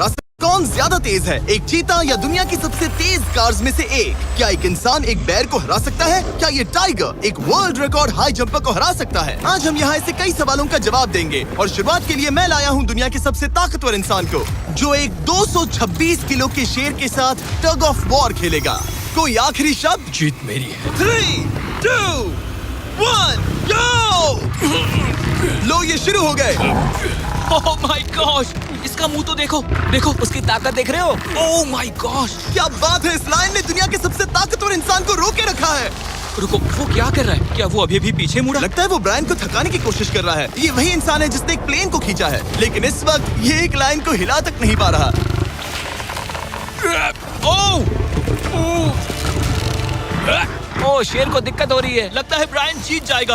हरा सकता है? कौन ज्यादा तेज है, एक चीता या दुनिया की सबसे तेज कार्स में से एक? क्या एक इंसान एक बैर को हरा सकता है? क्या ये टाइगर एक वर्ल्ड रिकॉर्ड हाई जंपर को हरा सकता है? आज हम यहाँ ऐसे कई सवालों का जवाब देंगे और शुरुआत के लिए मैं लाया हूँ दुनिया के सबसे ताकतवर इंसान को, जो एक 226 किलो के शेर के साथ टग ऑफ वॉर खेलेगा। कोई आखिरी शब्द? जीत मेरी है। 3, 2, 1, go! लो ये शुरू हो गए। ओह माय गॉश, इसका मुंह तो देखो, देखो उसकी ताकत देख रहे हो? ओह माय गॉश, क्या बात है, इस लायन ने दुनिया के सबसे ताकतवर इंसान को रोके रखा है। रुको, वो क्या कर रहा है? क्या वो अभी भी पीछे मुड़ा? लगता है वो ब्रायन को थकाने की कोशिश कर रहा है। ये वही इंसान है जिसने एक प्लेन को खींचा है, लेकिन इस वक्त ये एक लायन को हिला तक नहीं पा रहा। ओह, शेर को दिक्कत हो रही है। लगता है ब्रायन जीत जाएगा।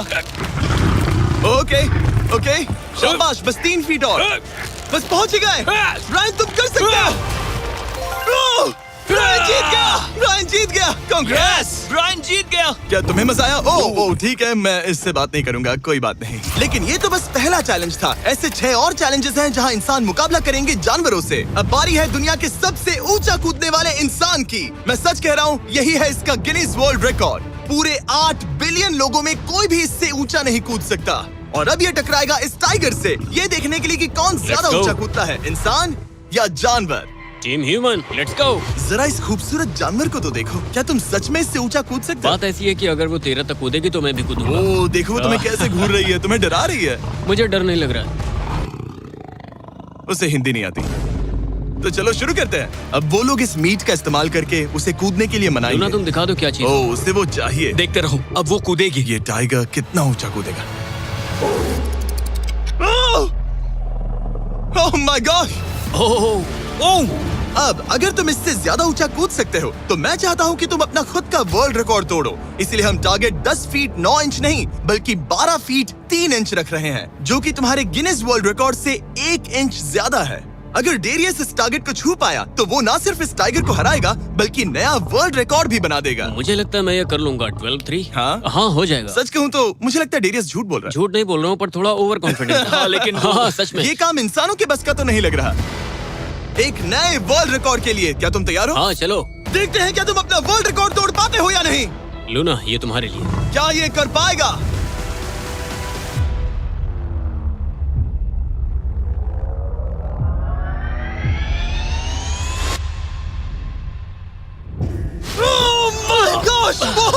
ओके, शाबाश, बस 3 फीट और, बस पहुंच ही गए। ब्रायन तुम कर सकते हो। ब्रायन जीत गया, ब्रायन जीत गया। कांग्रेस, ब्रायन जीत गया। क्या तुम्हें मजा आया? ओह ठीक है, मैं इससे बात नहीं करूंगा, कोई बात नहीं। लेकिन ये तो बस पहला चैलेंज था। ऐसे 6 और चैलेंजेस हैं जहां इंसान मुकाबला करेंगे जानवरों से। अब बारी है दुनिया के सबसे ऊंचा कूदने वाले इंसान की। मैं सच कह रहा हूँ, यही है इसका गिनीज वर्ल्ड रिकॉर्ड। पूरे 8 बिलियन लोगों में कोई भी इससे ऊंचा नहीं कूद सकता। और अब ये टकराएगा इस टाइगर से, ये देखने के लिए कि कौन ज्यादा ऊंचा कूदता है, इंसान या जानवर। Team human, let's go. जरा इस खूबसूरत जानवर को तो देखो, क्या तुम सच में इससे ऊंचा कूद सकते हो? बात ऐसी है कि अगर वो 13 तक कूदेगी तो मैं भी कूदूंगा। ओह देखो वो तुम्हें कैसे घूर रही है, तुम्हें डरा रही है। मुझे डर नहीं लग रहा। उसे हिंदी नहीं आती, तो चलो शुरू करते हैं। अब वो लोग इस मीट का इस्तेमाल करके उसे कूदने के लिए मनाएंगे। तुम दिखा दो क्या चीज। ओह उसे वो चाहिए। देखते रहो, अब वो कूदेगी। ये टाइगर कितना ऊंचा कूदेगा। Oh my God. ओह, अब अगर तुम इससे ज्यादा ऊंचा कूद सकते हो तो मैं चाहता हूँ कि तुम अपना खुद का वर्ल्ड रिकॉर्ड तोड़ो। इसलिए हम टारगेट 10 फीट 9 इंच नहीं बल्कि 12 फीट 3 इंच रख रहे हैं, जो कि तुम्हारे गिनीज वर्ल्ड रिकॉर्ड से 1 इंच ज्यादा है। अगर डेरियस इस टारगेट को छू पाया तो वो ना सिर्फ इस टाइगर को हराएगा बल्कि नया वर्ल्ड रिकॉर्ड भी बना देगा। मुझे लगता है मैं ये कर लूंगा। 12-3। हाँ हो जाएगा। सच कहूँ तो मुझे लगता है डेरियस झूठ बोल रहा है। झूठ नहीं बोल रहा हूँ, पर थोड़ा ओवर कॉन्फिडेंस। लेकिन हाँ सच में ये काम इंसानों के बस का तो नहीं लग रहा। एक नए वर्ल्ड रिकॉर्ड के लिए क्या तुम तैयार हो? हाँ चलो देखते हैं क्या तुम अपना वर्ल्ड रिकॉर्ड तोड़ पाते हो या नहीं। लूना, ये तुम्हारे लिए। क्या ये कर पाएगा?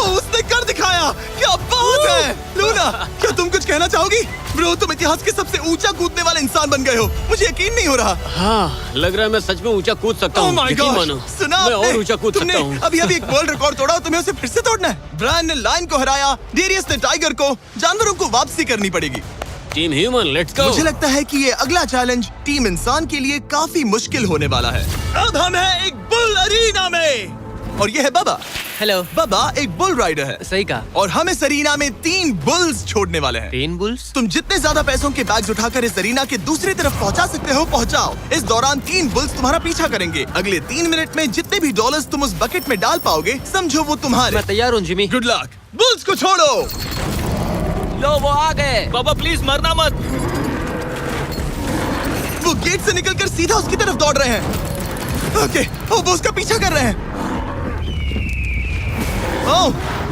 उसने कर दिखाया, क्या बात है। लूना, क्या तुम कुछ कहना चाहोगी? ब्रो, तुम इतिहास के सबसे ऊंचा कूदने वाले इंसान बन गए हो। मुझे यकीन नहीं हो रहा। हाँ, लग रहा है मैं सच में ऊंचा कूद सकता हूँ। यकीन मानो। सुना मैं और ऊंचा कूद सकता हूँ। अभी एक वर्ल्ड रिकॉर्ड तोड़ा, तुम्हें उसे फिर से तोड़ना है। ब्रायन ने लायन को हराया, डेरियस ने टाइगर को, जानवरों को वापसी करनी पड़ेगी। Team human, let's go. मुझे लगता है कि ये अगला चैलेंज टीम इंसान के लिए काफी मुश्किल होने वाला है। अब हम हैं एक बुल अरीना में और ये है बाबा। हेलो। बाबा एक बुल राइडर है। सही कहा। और हम इस अरीना में 3 बुल्स छोड़ने वाले हैं। 3 बुल्स? तुम जितने ज्यादा पैसों के बैग्स उठाकर इस अरीना के दूसरी तरफ पहुंचा सकते हो पहुंचाओ। इस दौरान 3 बुल्स तुम्हारा पीछा करेंगे। अगले 3 मिनट में जितने भी डॉलर्स तुम उस बकेट में डाल पाओगे समझो वो तुम्हारे। मैं तैयार हूँ जिमी। Good luck. बुल्स को छोड़ो। लो वो आ गए। बाबा प्लीज मरना मत। वो गेट से निकलकर सीधा उसकी तरफ दौड़ रहे हैं। ओके, वो उसका पीछा कर रहे हैं। ओह,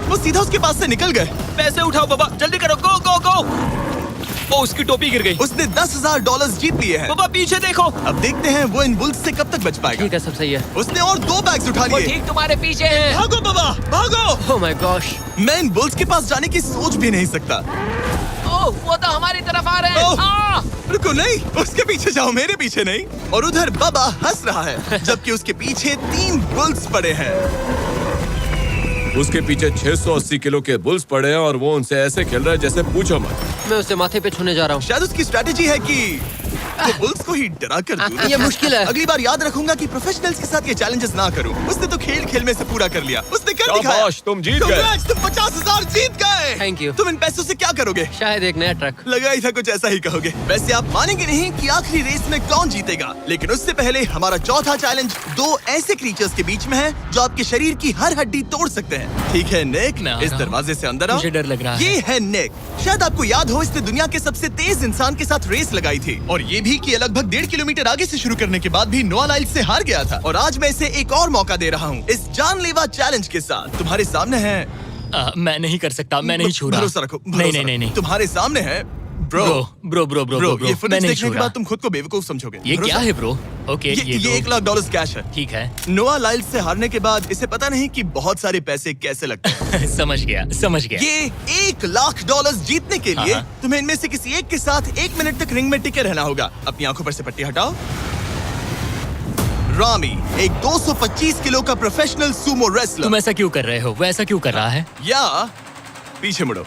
वो सीधा उसके पास से निकल गए। पैसे उठाओ बाबा, जल्दी करो, गो गो गो। उसकी टोपी गिर गई। उसने $10,000 जीत लिए हैं। बाबा पीछे देखो। अब देखते हैं वो इन बुल्स से कब तक बच पाएगा। ठीक है, सब सही है। उसने और 2 बैग्स उठा लिए। ठीक तुम्हारे पीछे है। भागो बाबा, भागो। Oh my gosh. मैं इन बुल्स के पास जाने की सोच भी नहीं सकता। ओह, वो तो हमारी तरफ आ रहे हैं। रुको, नहीं, उसके पीछे जाओ, मेरे पीछे नहीं। और उधर बाबा हंस रहा है जबकि उसके पीछे 3 बुल्स पड़े हैं। उसके पीछे 680 किलो के बुल्स पड़े हैं और वो उनसे ऐसे खेल रहा है जैसे पूछो मत। मैं उसे माथे पे छूने जा रहा हूँ। शायद उसकी स्ट्रैटेजी है कि वो बुल्स को ही डरा कर दूं। ये मुश्किल है। अगली बार याद रखूंगा कि प्रोफेशनल्स के साथ ये चैलेंजेस ना करूं। उसने तो खेल खेल में से पूरा कर लिया। उसने कर दिखाया। शाबाश, तुम जीत गए। तुम 50,000 जीत गए। Thank you। तुम इन पैसों से क्या करोगे? शायद एक नया ट्रक। लगा ही था कुछ ऐसा ही कहोगे। वैसे आप मानेंगे नहीं कि आखिरी रेस में कौन जीतेगा, लेकिन उससे पहले हमारा चौथा चैलेंज 2 ऐसे क्रीचर्स के बीच में है जो आपके शरीर की हर हड्डी तोड़ सकते हैं। ठीक है निक, इस दरवाजे से अंदर आओ। मुझे डर लग रहा है। ये है निक। शायद आपको याद हो इसने दुनिया के सबसे तेज इंसान के साथ रेस लगाई थी और ये भी कि ये लगभग 1.5 किलोमीटर आगे से शुरू करने के बाद भी नोआ लाइल्स से हार गया था और आज मैं इसे एक और मौका दे रहा हूँ इस जानलेवा चैलेंज के साथ। तुम्हारे सामने है मैं नहीं कर सकता, मैं नहीं छू रहा। भरोसा रखो, नहीं नहीं नहीं नहीं। तुम्हारे सामने है ब्रो ब्रो ये फुटेज नहीं देखने छू के रहा। बाद तुम खुद को बेवकूफ समझोगे। ये क्या है ब्रो? ओके ये $1 लाख कैश है। ठीक है। नोआ लाइल्स से हारने के बाद इसे पता नहीं कि बहुत सारे पैसे कैसे लगते हैं। समझ गया। ये $1 लाख जीतने के लिए हाँ। तुम्हें इनमें से किसी एक के साथ 1 मिनट तक रिंग में टिके रहना होगा। अपनी आंखों पर से पट्टी हटाओ। रामी एक 225 किलो का प्रोफेशनल सूमो रेसलर। तुम ऐसा क्यों कर रहे हो? वो ऐसा क्यों कर रहा है? या पीछे मुड़ो।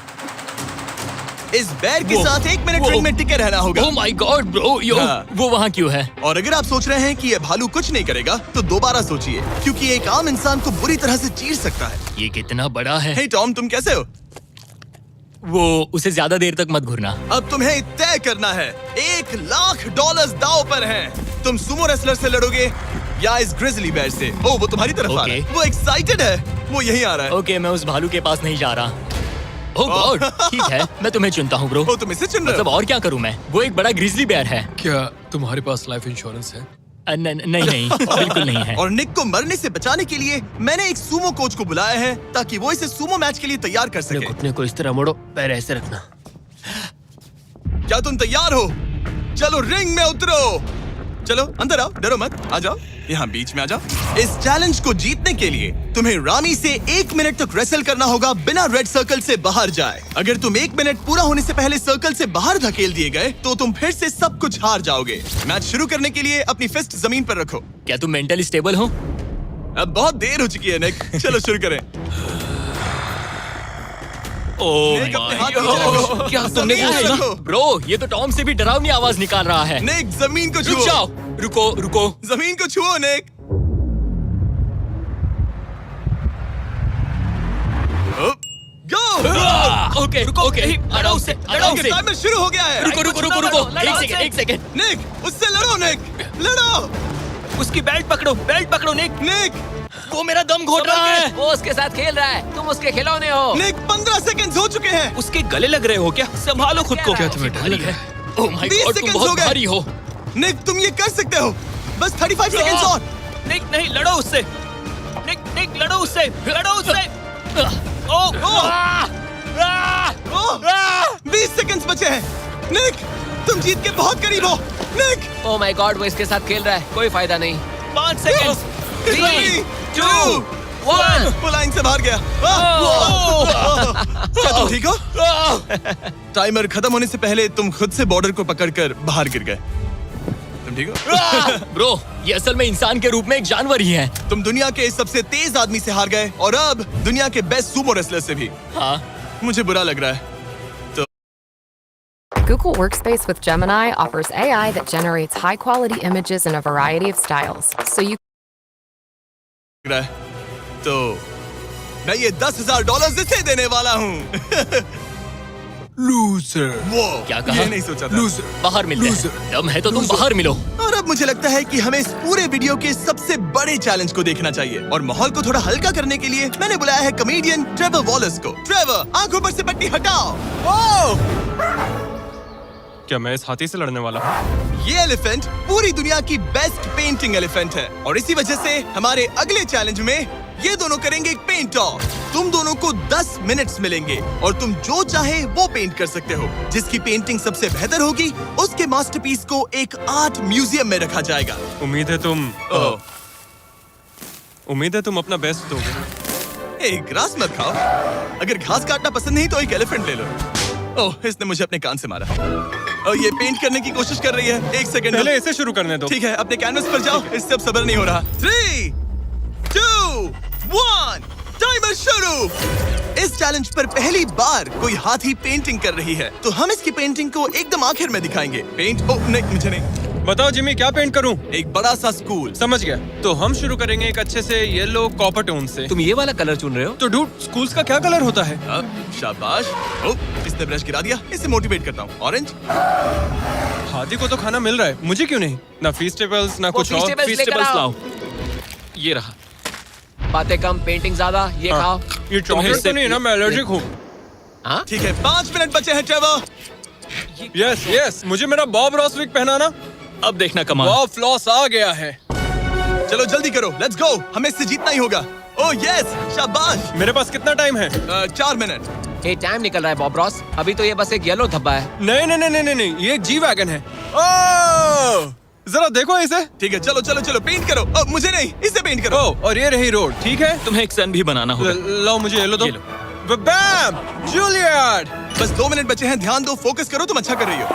इस बैर के साथ 1 मिनट रिंग में टिके रहना होगा। ओह माय गॉड ब्रो, यो हाँ। वो वहाँ क्यों है? और अगर आप सोच रहे हैं कि ये भालू कुछ नहीं करेगा तो दोबारा सोचिए, क्योंकि ये एक आम इंसान को बुरी तरह से चीर सकता है। ये कितना बड़ा है? हे टॉम, तुम कैसे हो? वो उसे ज्यादा देर तक मत घूरना। अब तुम्हें तय करना है। $1 लाख दांव पर हैं। तुम सुमो रेसलर से लड़ोगे या इस ग्रिजली बेयर से? ओ, वो तुम्हारी तरफ आ रहा है। Okay. वो एक्साइटेड है। वो यहीं आ रहा है। ओके, मैं उस भालू के पास नहीं जा रहा। ओह गॉड, ठीक है, मैं तुम्हें चुनता हूँ ब्रो। ओ, तुम इसे चुन रहे मतलब हो? और क्या करूँ मैं? वो एक बड़ा ग्रिजली बेयर है। क्या तुम्हारे पास लाइफ इंश्योरेंस है? नहीं बिल्कुल नहीं है। और निक को मरने से बचाने के लिए मैंने एक सूमो कोच को बुलाया है ताकि वो इसे सूमो मैच के लिए तैयार कर अपने सके। घुटने को इस तरह मोड़ो, पैर ऐसे रखना। क्या तुम तैयार हो? चलो रिंग में उतरो। चलो अंदर आओ, डरो मत, आ जाओ, यहाँ बीच में आ जाओ। इस चैलेंज को जीतने के लिए तुम्हें रामी से 1 मिनट तक रेसल करना होगा बिना रेड सर्कल से बाहर जाए। अगर तुम 1 मिनट पूरा होने से पहले सर्कल से बाहर धकेल दिए गए तो तुम फिर से सब कुछ हार जाओगे। मैच शुरू करने के लिए अपनी फिस्ट जमीन पर रखो। क्या तुम मेंटली स्टेबल हो? अब बहुत देर हो चुकी है निक, चलो शुरू करें। ओह निक, अपने माय हाथ नीचे रखो। गॉड, क्या तुमने जमीन वो पे सुना? रखो। ब्रो, ये तो टॉम से भी डरावनी आवाज निकाल रहा है। निक, जमीन को रुक छुओ। जाओ, रुको। जमीन को छुओ निक। गो। ओके, लड़ो उससे। टाइमर शुरू हो गया है। रुको, एक सेकंड। निक, उससे लड़ो निक, लड़ो। उसकी बेल्ट पकड़ो निक। निक, वो मेरा दम घोट रहा है। वो उसके साथ खेल रहा है, तुम उसके खिलौने हो। निक 15 सेकंड्स हो चुके हैं। उसके गले लग रहे हो क्या? संभालो खुद को। क्या तुम्हें डर लग रहा है? ओह माय 20 गॉड, तुम सेकंड्स हो बहुत गए। भारी हो। निक, तुम ये कर सकते हो। बस 35 सेकंड्स और। निक, नहीं, लड़ो उससे। निक, लड़ो उससे। ओह, 20 सेकंड्स बचे हैं। निक, तुम जीत के बहुत करीब हो। निक, ओ माय गॉड, वो इसके साथ खेल रहा है, कोई फायदा नहीं। 5 सेकंड। 3, 2, 1। वो लाइन से बाहर गया। क्या तुम ठीक हो? टाइमर खत्म होने से पहले तुम खुद से बॉर्डर को पकड़कर बाहर गिर गए। तुम ठीक हो? ब्रो, ये असल में इंसान के रूप में एक जानवर ही है। तुम दुनिया के सबसे तेज आदमी से हार गए और अब दुनिया के बेस्ट सूमो रेसलर से भी। हाँ, मुझे बुरा लग रहा है। Google Workspace with Gemini offers AI that generates high-quality images in a variety of styles, so you लग रहा है तो मैं ये $10,000 इसे देने वाला हूँ। लूजर। वो क्या कहा? ये नहीं सोचा था। लूजर। बाहर मिलते हैं। Loser. दम है तो तुम बाहर मिलो। और अब मुझे लगता है कि हमें इस पूरे वीडियो के सबसे बड़े चैलेंज को देखना चाहिए और माहौल को थोड़ा हल्का करने के लिए मैंने बुलाया है कॉमेडियन ट्रेवर वॉलस को। ट्रेवर, आंखों पर से पट्टी हटाओ। क्या मैं इस हाथी से लड़ने वाला हूँ? ये एलिफेंट पूरी दुनिया की बेस्ट पेंटिंग एलिफेंट है और इसी वजह से हमारे अगले चैलेंज में ये दोनों करेंगे एक पेंट ऑफ। तुम दोनों को 10 मिनट्स मिलेंगे और तुम जो चाहे वो पेंट कर सकते हो। जिसकी पेंटिंग सबसे बेहतर होगी उसके मास्टरपीस को एक आर्ट म्यूजियम में रखा जाएगा। उम्मीद है तुम अपना बेस्ट दोगे। ग्रास मत खाओ। अगर घास काटना पसंद नहीं तो एक एलिफेंट ले लो। ओह, इसने मुझे अपने कान से मारा। और ये पेंट करने की कोशिश कर रही है। 1 सेकंड। पहले इसे शुरू करने दो। ठीक है, अपने कैनवस पर जाओ। इससे अब सब्र नहीं हो रहा। 3, 2, 1, टाइमर शुरू। इस चैलेंज पर पहली बार कोई हाथी पेंटिंग कर रही है तो हम इसकी पेंटिंग को एकदम आखिर में दिखाएंगे। पेंट नहीं, मुझे नहीं। बताओ जिमी, क्या पेंट करूं? एक बड़ा सा स्कूल। समझ गया। तो हम शुरू करेंगे एक अच्छे से येलो कॉपर टोन से। तुम ये वाला कलर चुन रहे हो? तो डूड, स्कूल्स का क्या कलर होता है? शाबाश। इसने ब्रश गिरा दिया। इसे मोटिवेट करता हूँ। ऑरेंज। हाथी को तो खाना मिल रहा है, मुझे क्यों नहीं? ना फीस्टेबल्स ना कुछ और। Feastables लेकर आओ। ये रहा। बातें कम, पेंटिंग ज्यादा। ये खाओ। ये चॉकलेट तो नहीं है ना? मैं एलर्जिक हूँ। हाँ? ठीक है, 5 मिनट बचे हैं ट्रेवर। यस, मुझे मेरा बॉब रॉसविक पहनाना। अब देखना कमाल। वाह, फ्लॉस आ गया है। चलो जल्दी करो, लेट्स गो। हमें इससे जीतना ही होगा। ओह यस, शाबाश। मेरे पास कितना टाइम है? 4 मिनट। ये टाइम निकल रहा है बॉब रॉस। अभी तो ये बस एक येलो धब्बा है। नहीं नहीं नहीं नहीं नहीं, ये जी वैगन है। ओह, जरा देखो इसे। ठीक है, चलो चलो चलो, पेंट करो। मुझे नहीं, इसे पेंट करो। ओह, और ये रही रोड, ठीक है। तुम्हें एक सन भी बनाना होगा। लाओ मुझे येलो दो। ये लो। बैम, जूलियट। बस 2 मिनट बचे हैं, ध्यान दो, फोकस करो, तुम अच्छा कर रही हो।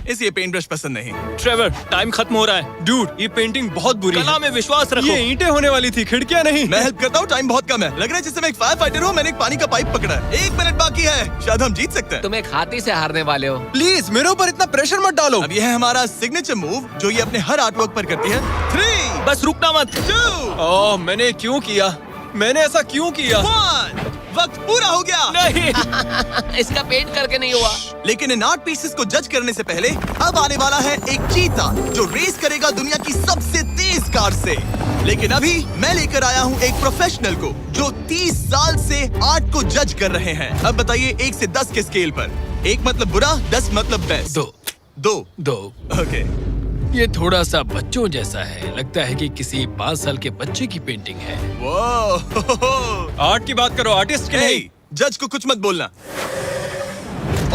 इसे ये पेंट ब्रश पसंद नहीं। ट्रेवर, टाइम खत्म हो रहा है। डूड, ये पेंटिंग बहुत बुरी कला है। में विश्वास रखो। ये ईंटें होने वाली थी, खिड़कियां नहीं। मैं हेल्प करता हूँ, टाइम बहुत कम है। लग रहा है जैसे मैं एक फायर फाइटर हूँ, मैंने एक पानी का पाइप पकड़ा है। 1 मिनट बाकी है, शायद हम जीत सकते हैं। तुम एक हाथी से हारने वाले हो। प्लीज मेरे ऊपर इतना प्रेशर मत डालो। अब ये है हमारा सिग्नेचर मूव, जो ये अपने हर आर्टवर्क पर करती है। 3, बस रुकना मत। 2, ओह, मैंने क्यों किया? मैंने ऐसा क्यों किया? 1। वक्त पूरा हो गया। नहीं। इसका पेंट करके नहीं हुआ। लेकिन इन आर्ट पीसेस को जज करने से पहले अब आने वाला है एक चीता जो रेस करेगा दुनिया की सबसे तेज कार से। लेकिन अभी मैं लेकर आया हूँ एक प्रोफेशनल को जो 30 साल से आर्ट को जज कर रहे हैं। अब बताइए 1 से 10 के स्केल पर। 1 मतलब बुरा, 10 मतलब बेस्ट। 2। ओके। ये थोड़ा सा बच्चों जैसा है। लगता है कि किसी 5 साल के बच्चे की पेंटिंग है। वो आर्ट की बात करो, आर्टिस्ट की नहीं। जज को कुछ मत बोलना।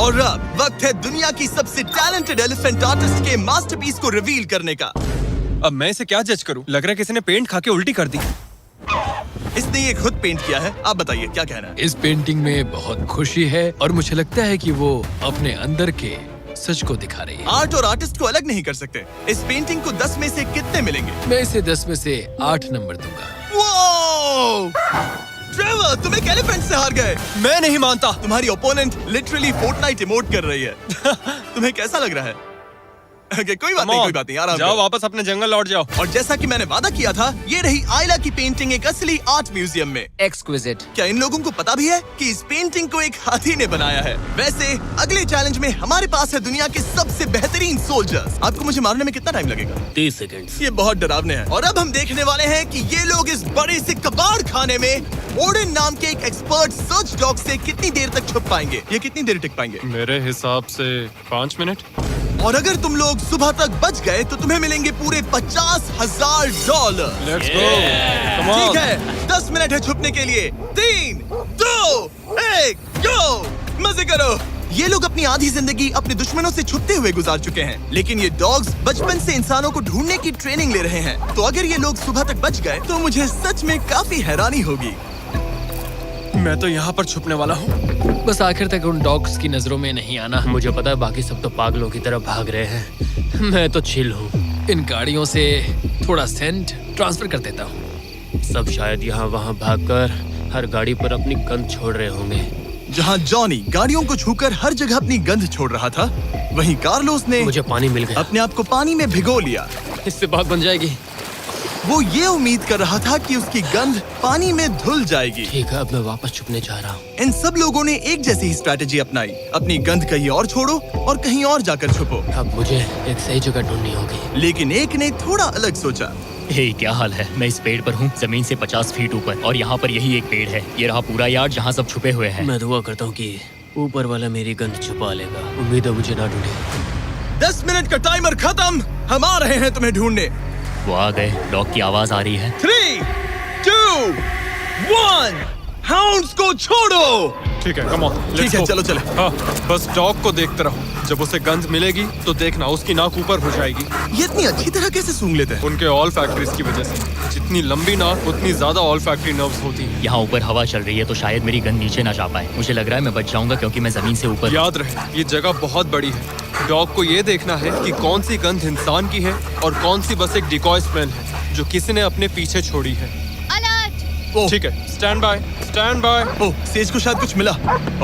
और अब वक्त है दुनिया की सबसे टैलेंटेड एलिफेंट आर्टिस्ट के मास्टरपीस को रिवील करने का। अब मैं इसे क्या जज करूं? लग रहा है किसी ने पेंट खा के उल्टी कर दी। इसने ये खुद पेंट किया है। आप बताइए क्या कहना है? इस पेंटिंग में बहुत खुशी है और मुझे लगता है कि वो अपने अंदर के सच को दिखा रही है। आर्ट और आर्टिस्ट को अलग नहीं कर सकते। इस पेंटिंग को 10 में से कितने मिलेंगे? मैं इसे 10 में से 8 नंबर दूंगा। वो ट्रेवर, तुम एक एलिफेंट से हार गए। मैं नहीं मानता। तुम्हारी ओपोनेंट लिटरली फोर्टनाइट इमोट कर रही है। तुम्हें कैसा लग रहा है? Okay, कोई बात नहीं, आराम जाओ, करो। वापस अपने जंगल लौट जाओ। और जैसा कि मैंने वादा किया था, ये रही आयला की पेंटिंग एक असली आर्ट म्यूजियम में। एक्सक्विजिट। क्या इन लोगों को पता भी है कि इस पेंटिंग को एक हाथी ने बनाया है? वैसे अगले चैलेंज में हमारे पास है दुनिया के सबसे बेहतरीन सोल्जर्स। आपको मुझे मारने में कितना टाइम लगेगा? 30 सेकंड। ये बहुत डरावने हैं। और अब हम देखने वाले हैं कि ये लोग इस बड़े से कबाड़ खाने में ओडिन नाम के एक एक्सपर्ट सर्च डॉग से कितनी देर तक छुप पाएंगे। ये कितनी देर टिक पाएंगे? मेरे हिसाब से 5 मिनट। और अगर तुम लोग सुबह तक बच गए तो तुम्हें मिलेंगे पूरे $50,000। Let's go, come on. ठीक है, 10 मिनट है छुपने के लिए। 3, 2, 1, गो। मजे करो। ये लोग अपनी आधी जिंदगी अपने दुश्मनों से छुपते हुए गुजार चुके हैं, लेकिन ये डॉग्स बचपन से इंसानों को ढूंढने की ट्रेनिंग ले रहे हैं। तो अगर ये लोग सुबह तक बच गए तो मुझे सच में काफी हैरानी होगी। मैं तो यहाँ पर छुपने वाला हूँ। बस आखिर तक उन डॉग्स की नजरों में नहीं आना। मुझे पता है बाकी सब तो पागलों की तरह भाग रहे हैं। मैं तो चिल हूँ। इन गाड़ियों से थोड़ा सेंट ट्रांसफर कर देता हूँ। सब शायद यहाँ वहाँ भागकर हर गाड़ी पर अपनी गंध छोड़ रहे होंगे। जहाँ जॉनी गाड़ियों को छूकर हर जगह अपनी गंध छोड़ रहा था, वहीं कार्लोस ने मुझे पानी मिल गया। अपने आप को पानी में भिगो लिया। इससे बात बन जाएगी। वो ये उम्मीद कर रहा था कि उसकी गंध पानी में धुल जाएगी। ठीक है, अब मैं वापस छुपने जा रहा हूँ। इन सब लोगों ने एक जैसी ही स्ट्रैटेजी अपनाई। अपनी गंध कहीं और छोड़ो और कहीं और जाकर छुपो। अब मुझे एक सही जगह ढूंढनी होगी। लेकिन एक ने थोड़ा अलग सोचा। हे, क्या हाल है? मैं इस पेड़ पर हूँ, जमीन से 50 फीट ऊपर, और यहाँ पर यही एक पेड़ है। ये रहा पूरा यार्ड जहाँ सब छुपे हुए हैं। मैं दुआ करता हूँ कि ऊपर वाला मेरी गंध छुपा लेगा। उम्मीद है मुझे ना ढूंढे। 10 मिनट का टाइमर खत्म। हम आ रहे हैं तुम्हें ढूंढने। वो आ गए। डॉग की आवाज आ रही है। 3, 2, 1, हाउंड्स को छोड़ो। ठीक है, कम ऑन। ठीक है, चलो चले। हाँ, बस डॉग को देखते रहो। जब उसे गंध मिलेगी तो देखना उसकी नाक ऊपर हो जाएगी। ये इतनी अच्छी तरह कैसे सूंघ लेते हैं? उनके ऑल फैक्ट्रीज की वजह से। जितनी लंबी नाक उतनी ज्यादा ऑल फैक्ट्री नर्व्स होती हैं। यहाँ ऊपर हवा चल रही है तो शायद मेरी गंध नीचे ना जा पाए। मुझे लग रहा है मैं बच जाऊंगा क्योंकि मैं जमीन से ऊपर। याद रहे, ये जगह बहुत बड़ी है। डॉग को ये देखना है कि कौन सी गंध इंसान की है और कौन सी बस एक डिकॉय स्मेल है जो किसी ने अपने पीछे छोड़ी है। ओह, ठीक है, stand by, stand by. Oh, says को शायद कुछ मिला।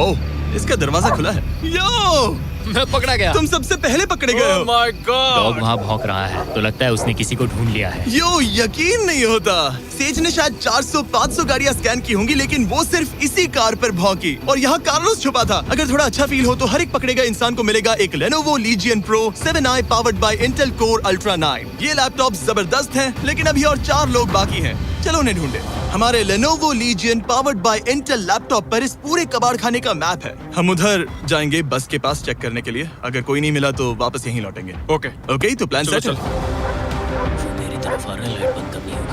ओह, इसका दरवाजा खुला है। यो, मैं पकड़ा गया। तुम सबसे पहले पकड़े गए हो। My dog God. वहाँ भौंक रहा है तो लगता है उसने किसी को ढूंढ लिया है। यो, यकीन नहीं होता। सेज ने शायद 400-500 गाड़ियां स्कैन की होंगी, लेकिन वो सिर्फ इसी कार पर भौंकी। और यहाँ कार्लोस छुपा था। अगर थोड़ा अच्छा फील हो तो हर एक पकड़े गए इंसान को मिलेगा एक Lenovo Legion Pro 7i powered by Intel Core Ultra 9। ये लैपटॉप जबरदस्त हैं, लेकिन अभी और 4 लोग बाकी हैं। चलो उन्हें ढूंढे। हमारे Lenovo Legion powered by Intel laptop पर इस पूरे कबाड़ खाने का मैप है। हम उधर जाएंगे बस के पास चेक करने के लिए। अगर कोई नहीं मिला तो वापस यहीं लौटेंगे। ओके ओके, तो प्लान चलो सेट है। चल। मेरी तरफ आ रहा है, लाइट बंद करनी होगी।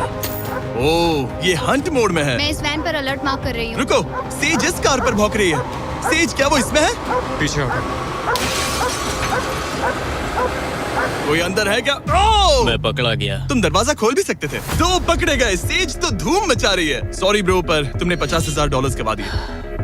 ओह, ये हंट मोड में है। मैं इस वैन पर अलर्ट मार्क कर रही हूँ। रुको, सेज इस कार पर भौंक रही है। सेज, क्या वो इसमें है? पीछे हटो। कोई अंदर है क्या? ओह! मैं पकड़ा गया। तुम दरवाजा खोल भी सकते थे। तो पकड़े गए। सेज तो धूम मचा रही है। सॉरी ब्रो, पर तुमने $50,000 गवा दिए।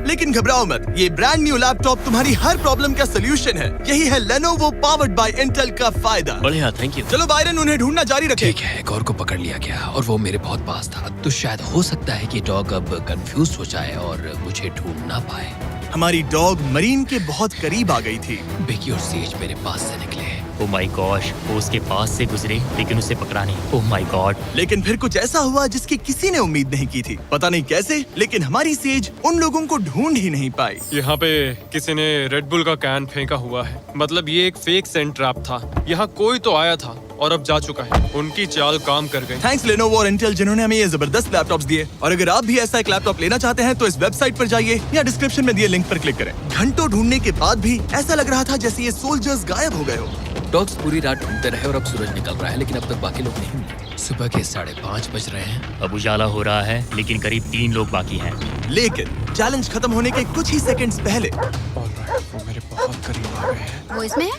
लेकिन घबराओ मत, ये ब्रांड न्यू लैपटॉप तुम्हारी हर प्रॉब्लम का सोल्यूशन है। यही है Lenovo पावर्ड बाय इंटेल का फायदा। बढ़िया, थैंक यू। चलो बायरन, उन्हें ढूंढना जारी रखें। ठीक है, एक और को पकड़ लिया गया और वो मेरे बहुत पास था। तो शायद हो सकता है कि डॉग अब कंफ्यूज हो जाए और मुझे ढूंढ ना पाए। हमारी डॉग मरीन के बहुत करीब आ गई थी। बेकी और सेज मेरे पास से निकले। ओह माय गॉश, वो उसके पास से गुजरे लेकिन उसे पकड़ा नहीं। Oh my God. लेकिन फिर कुछ ऐसा हुआ जिसकी किसी ने उम्मीद नहीं की थी। पता नहीं कैसे, लेकिन हमारी सेज उन लोगों को ढूंढ ही नहीं पाई। यहाँ पे किसी ने रेड बुल का कैन फेंका हुआ है। मतलब ये एक फेक सेंट ट्रैप था। यहाँ कोई तो आया था और अब जा चुका है। उनकी चाल काम कर गई। थैंक्स Lenovo और इंटेल जिन्होंने हमें ये जबरदस्त लैपटॉप्स दिए। और अगर आप भी ऐसा एक लैपटॉप लेना चाहते हैं तो इस वेबसाइट पर जाइए या डिस्क्रिप्शन में दिए लिंक पर क्लिक करें। घंटों ढूंढने के बाद भी ऐसा लग रहा था जैसे ये सोल्जर्स गायब हो गए हो। डॉग्स पूरी रात ढूंढते रहे और अब सूरज निकल रहा है, लेकिन अब तक बाकी लोग नहीं मिले। सुबह के 5:30 बज रहे हैं। अब उजाला हो रहा है लेकिन करीब 3 लोग बाकी हैं। लेकिन चैलेंज खत्म होने के कुछ ही सेकंड्स पहले वो मेरे बहुत करीब आ गए हैं। वो इसमें है?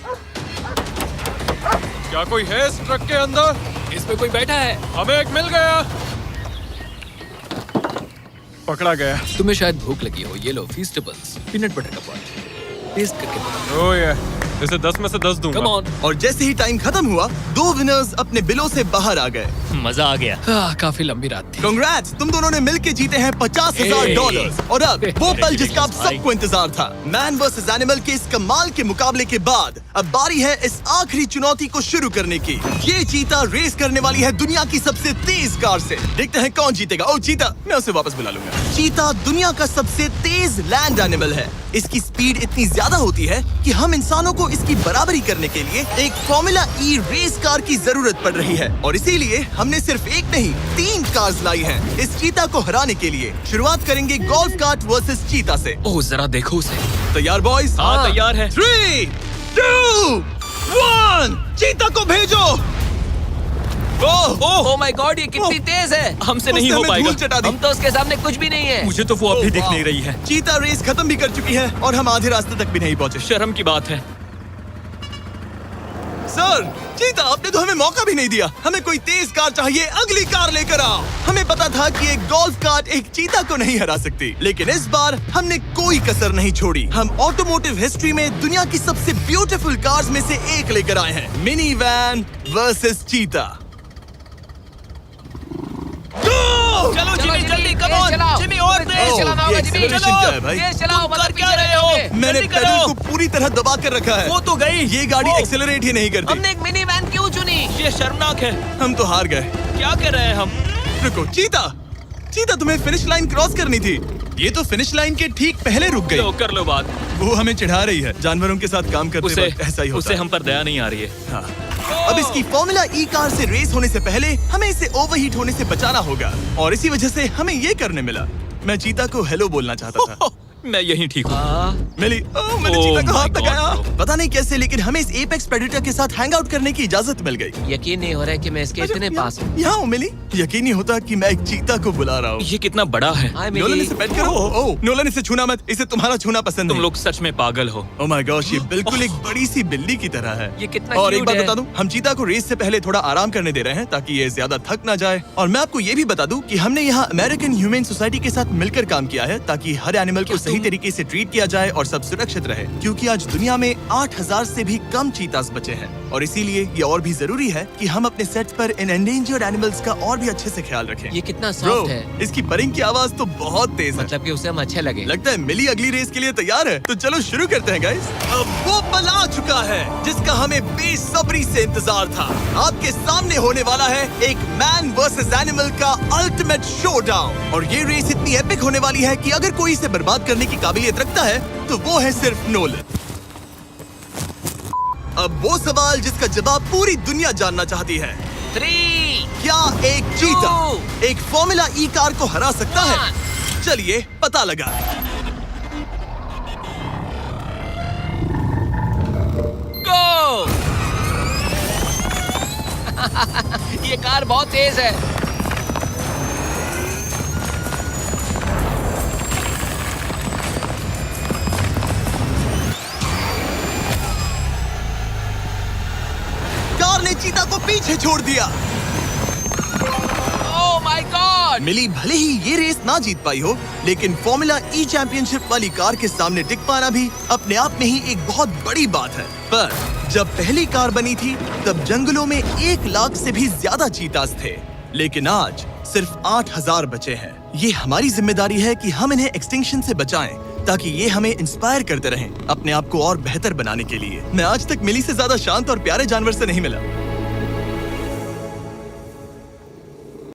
क्या कोई है इस ट्रक के अंदर? इसमें कोई बैठा है। हमें एक मिल गया। पकड़ा गया। तुम्हें शायद भूख लगी हो। ये लो फीस्टेबल्स, पीनट बटर का पॉट। टेस्ट करके बताओ। ओह ये, इसे 10 में से 10 दूंगा। Come on. और जैसे ही टाइम खत्म हुआ, 2 विनर्स अपने बिलों से बाहर आ गए। मजा आ गया। काफी लंबी रात थी। कांग्रेट्स, तुम दोनों ने मिलके जीते हैं $50,000। और अब वो पल जिसका आप सबको इंतजार था, मैन वर्सेस एनिमल के इस कमाल के मुकाबले के बाद अब बारी है इस आखिरी चुनौती को शुरू करने की। ये चीता रेस करने वाली है दुनिया की सबसे तेज कार से। देखते हैं कौन जीतेगा। ओ चीता, मैं उसे वापस बुला लूंगा। चीता दुनिया का सबसे तेज लैंड एनिमल है। इसकी स्पीड इतनी ज्यादा होती है कि हम इंसानों को इसकी बराबरी करने के लिए एक फॉर्मूला ई रेस कार की जरूरत पड़ रही है। और इसीलिए हमने सिर्फ एक नहीं 3 कार्स लाई हैं इस चीता को हराने के लिए। शुरुआत करेंगे गोल्फ कार्ट वर्सेस चीता से। ओह जरा देखो उसे। तैयार बॉयज? हाँ, तैयार है। 3, 2, 1, चीता को भेजो। ओह माय गॉड, ये कितनी तेज है। हमसे नहीं उसने हो हमें पाएगा। धूल चटा दी। हम तो उसके सामने कुछ भी नहीं है। मुझे तो वो अभी दिख नहीं रही है। चीता रेस खत्म भी कर चुकी है और हम आधे रास्ते तक भी नहीं पहुंचे। शर्म की बात है। सर, चीता, आपने तो हमें मौका भी नहीं दिया। हमें कोई तेज कार चाहिए, अगली कार लेकर आओ। हमें पता था कि एक गोल्फ कार्ट एक चीता को नहीं हरा सकती, लेकिन इस बार हमने कोई कसर नहीं छोड़ी। हम ऑटोमोटिव हिस्ट्री में दुनिया की सबसे ब्यूटीफुल कार्स में से एक लेकर आए हैं। मिनी वैन वर्सेस चीता। चलो जिमी, जल्दी कम ऑन जिमी, और तेज ओह, चलाना ये होगा जिमी। acceleration क्या है भाई? तेज चलाओ, तुम मगर कर क्या पीछे रहे नहीं हो? होगे। मैंने जल्दी पेडल करो। को पूरी तरह दबा कर रखा है। वो तो गई। ये गाड़ी वो- एक्सेलरेट ही नहीं करती। हमने एक मिनी वैन क्यों चुनी? ये शर्मनाक है। हम तो हार गए। क्या कर रहे हैं हम? रुको, चीता, चीता, तुम्हें फिनिश लाइन क्रॉस करनी थी। ये तो फिनिश लाइन के ठीक पहले रुक गई। लो कर लो बात। वो हमें चिढ़ा रही है। जानवरों के साथ काम करते उसे वक्त ऐसा ही होता उसे है। हम पर दया नहीं आ रही है। हाँ। अब इसकी फॉर्मूला ई कार से रेस होने से पहले हमें इसे ओवरहीट होने से बचाना होगा और इसी वजह से हमें ये करने मिला। मैं चीता को हेलो बोलना चाहता था। मैं यहीं ठीक हूँ। मिली। मैंने Oh चीता को my हाथ God, लगाया। bro. पता नहीं कैसे, लेकिन हमें इस एपेक्स प्रेडेटर के साथ हैंग आउट करने की इजाजत मिल गई। यकीन नहीं हो रहा है कि मैं इसके इतने पास हूँ। यहाँ हूँ मिली। यकीन नहीं होता कि मैं एक चीता को बुला रहा हूँ। ये कितना बड़ा है। हाय नोलन, मिली। इसे पेट करो। ओह, नोलन, इसे छूना मत। इसे तुम्हारा छूना पसंद तुम नहीं। लोग सच में पागल हो। ओह माय गॉश, ये बिल्कुल एक बड़ी सी बिल्ली की तरह है। ये कितना और एक cute बात है। बता दूं, हम चीता को रेस से पहले थोड़ा आराम करने दे रहे हैं ताकि ये ज्यादा थक ना जाए। और मैं आपको ये भी बता दूं कि हमने यहाँ अमेरिकन ह्यूमन सोसाइटी के साथ मिलकर काम किया है ताकि हर एनिमल को सही तरीके से ट्रीट किया जाए और सब सुरक्षित रहे। क्योंकि आज दुनिया में 8,000 से भी कम चीतास बचे हैं और इसीलिए ये और भी जरूरी है कि हम अपने सेट पर इन एंडेंजर्ड एनिमल्स का और भी अच्छे से ख्याल रखें। ये कितना ब्रो, सॉफ्ट है। इसकी परिंग की आवाज तो बहुत तेज है। मतलब कि उसे हम अच्छे लगे। लगता है मिली अगली रेस के लिए तैयार है। तो चलो शुरू करते हैं गाइस। अब वो पल आ चुका है जिसका हमें बेसब्री से इंतजार था। आपके सामने होने वाला है एक मैन वर्सेस एनिमल का अल्टीमेट शोडाउन। और ये रेस इतनी एपिक होने वाली है कि अगर कोई इसे बर्बाद करने की काबिलियत रखता है तो वो है सिर्फ नोलन। अब वो सवाल जिसका जवाब पूरी दुनिया जानना चाहती है। 3, क्या एक चीता एक फॉर्मूला ई कार को हरा सकता है? चलिए पता लगा। गो! ये कार बहुत तेज है। कार ने चीता को पीछे छोड़ दिया। Oh my God! मिली भले ही ये रेस ना जीत पाई हो, लेकिन फॉर्मूला ई चैंपियनशिप वाली कार के सामने टिक पाना भी अपने आप में ही एक बहुत बड़ी बात है। पर जब पहली कार बनी थी तब जंगलों में 1 लाख से भी ज्यादा चीतास थे, लेकिन आज सिर्फ 8000 बचे हैं। ये हमारी जिम्मेदारी है कि हम इन्हें एक्सटिंक्शन से बचाएं, ताकि ये हमें इंस्पायर करते रहें अपने आप को और बेहतर बनाने के लिए। मैं आज तक मिली से ज्यादा शांत और प्यारे जानवर से नहीं मिला।